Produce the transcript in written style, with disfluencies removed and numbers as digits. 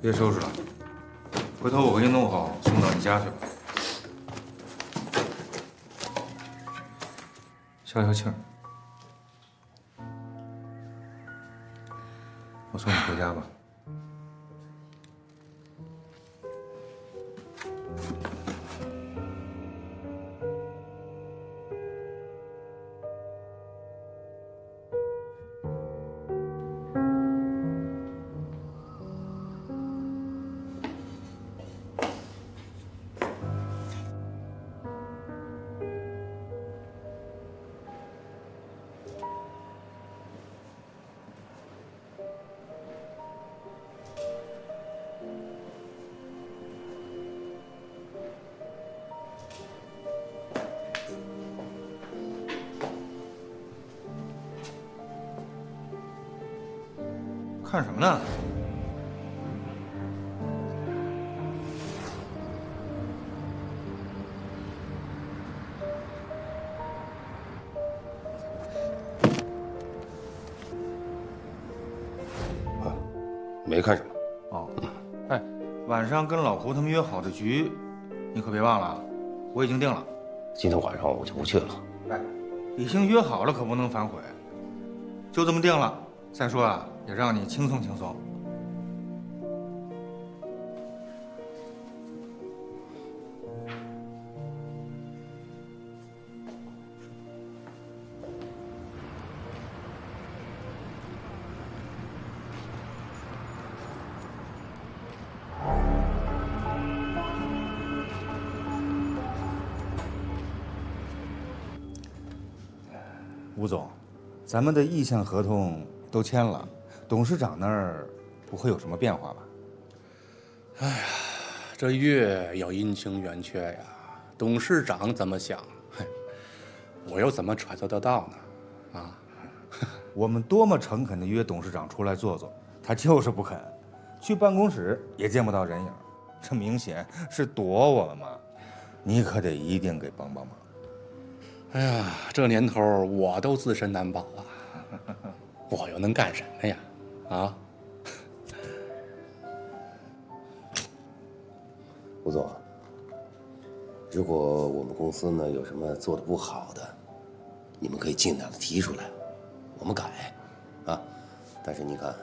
别收拾了，回头我给你弄好，送到你家去吧。消消气儿，我送你回家吧。 看什么呢？啊，没看什么。哦，哎，晚上跟老胡他们约好的局，你可别忘了啊！我已经定了。今天晚上我就不去了。哎，已经约好了，可不能反悔。就这么定了。再说啊，也让你轻松轻松。 吴总，咱们的意向合同都签了，董事长那儿不会有什么变化吧？哎呀，这月要阴晴圆缺呀，董事长怎么想，嘿，我又怎么揣测得到呢？啊，我们多么诚恳地约董事长出来坐坐，他就是不肯，去办公室也见不到人影，这明显是躲我们嘛！你可得一定给帮帮忙。 哎呀，这年头我都自身难保啊，我又能干什么呀？啊？吴总，如果我们公司呢有什么做的不好的，你们可以尽量的提出来，我们改，啊。但是你看，